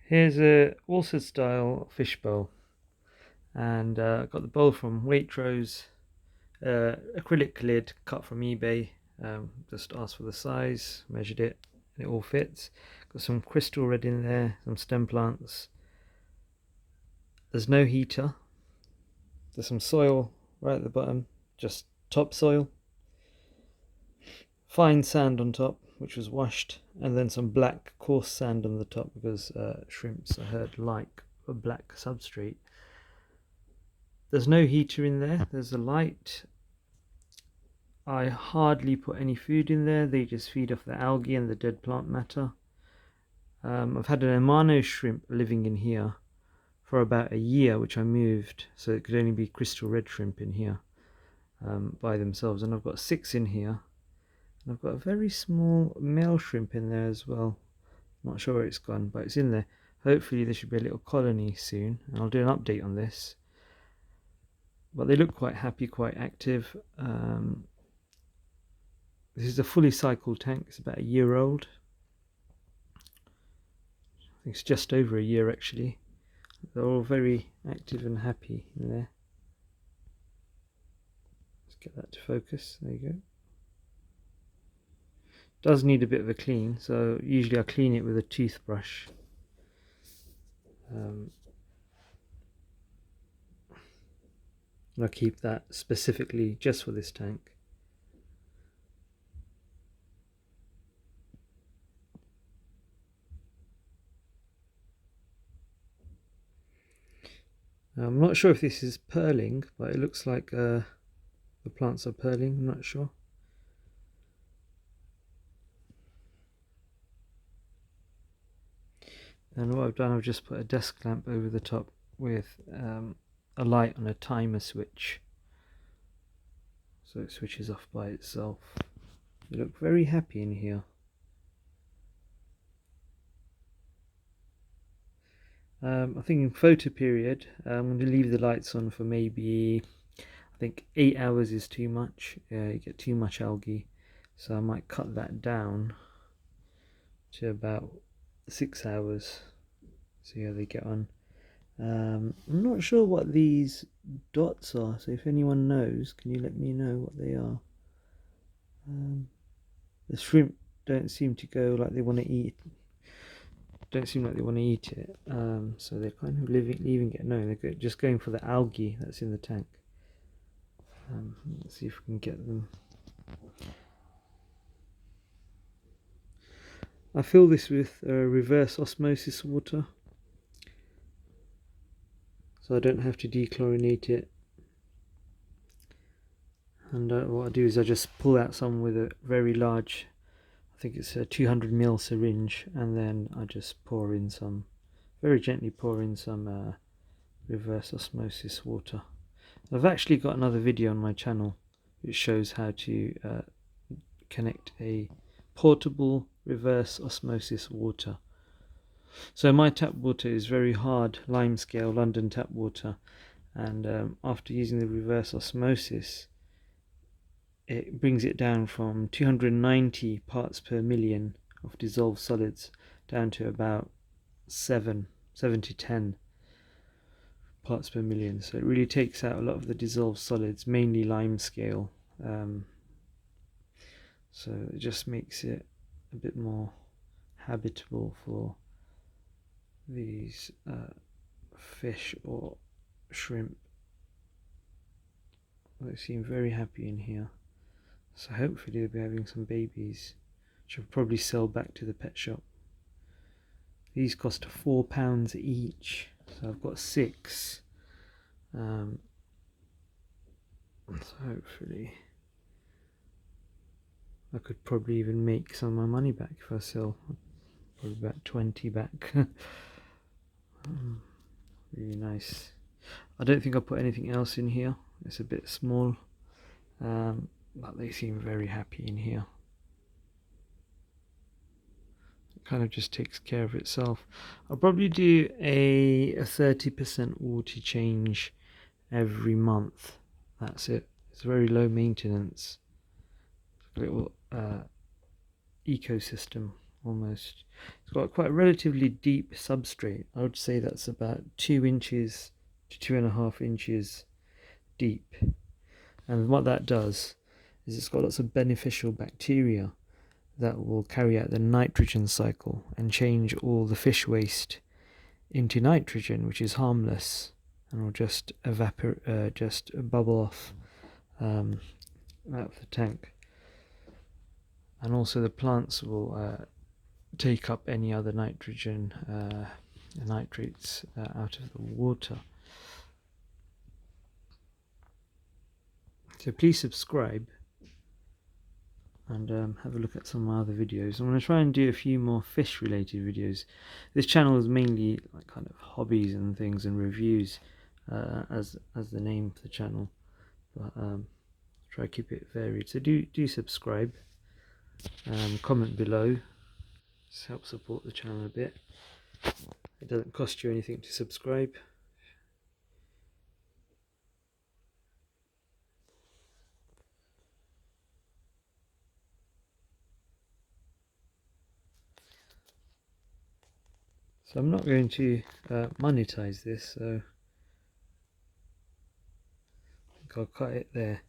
Here's a walstad style fish bowl, and got the bowl from Waitrose, acrylic lid cut from eBay. Just asked for the size, measured it, and it all fits. Got some crystal red in there, some stem plants. There's no heater. There's some soil right at the bottom, just topsoil. Fine sand on top, which was washed, and then some black coarse sand on the top because shrimps, I heard, like a black substrate. There's no heater in there. There's a light. I hardly put any food in there. They just feed off the algae and the dead plant matter. I've had an Amano shrimp living in here for about a year, which I moved, so it could only be crystal red shrimp in here by themselves. And I've got 6 in here. And I've got a very small male shrimp in there as well. Not sure where it's gone, but it's in there. Hopefully there should be a little colony soon, and I'll do an update on this. But they look quite happy, quite active. This is a fully cycled tank. It's about a year old. I think it's just over a year actually. They're all very active and happy in there. Let's get that to focus. There you go. Does need a bit of a clean, so usually I clean it with a toothbrush. And I keep that specifically just for this tank. I'm not sure if this is pearling, but it looks like the plants are pearling. I'm not sure. And what I've done, I've just put a desk lamp over the top with a light on a timer switch, so it switches off by itself. They look very happy in here. I think in photo period, I'm going to leave the lights on for maybe, I think 8 hours is too much. You get too much algae, so I might cut that down to about 6 hours. See how they get on. I'm not sure what these dots are, so if anyone knows, can you let me know what they are? The shrimp don't seem to go like they want to eat. Don't seem like they want to eat it, so they're kind of leaving it. No, they're just going for the algae that's in the tank. Let's see if we can get them. I fill this with reverse osmosis water, so I don't have to dechlorinate it. And what I do is I just pull out some with a very large, I think it's a 200 ml syringe, and then I just pour in some, very gently pour in some reverse osmosis water. I've actually got another video on my channel which shows how to connect a portable reverse osmosis water. So my tap water is very hard lime scale London tap water, and after using the reverse osmosis, it brings it down from 290 parts per million of dissolved solids down to about 7 to 10 parts per million. So it really takes out a lot of the dissolved solids, mainly lime scale. So it just makes it a bit more habitable for these fish or shrimp. They seem very happy in here. So hopefully they'll be having some babies, which I'll probably sell back to the pet shop. These cost £4 each, so I've got 6. So hopefully I could probably even make some of my money back if I sell. Probably about 20 back. Really nice. I don't think I'll put anything else in here. It's a bit small. But they seem very happy in here. It kind of just takes care of itself. I'll probably do a 30% water change every month. That's it. It's very low maintenance. A little ecosystem almost. It's got quite a relatively deep substrate. I would say that's about 2 inches to 2.5 inches deep. And what that does is it's got lots of beneficial bacteria that will carry out the nitrogen cycle and change all the fish waste into nitrogen, which is harmless and will just evaporate, just bubble off out of the tank. And also the plants will take up any other nitrogen nitrates out of the water. So please subscribe and have a look at some of my other videos. I'm going to try and do a few more fish related videos. This channel is mainly like kind of hobbies and things and reviews, as the name of the channel, but try to keep it varied. So do subscribe, comment below. This helps support the channel a bit. It doesn't cost you anything to subscribe. So I'm not going to monetize this, so I think I'll cut it there.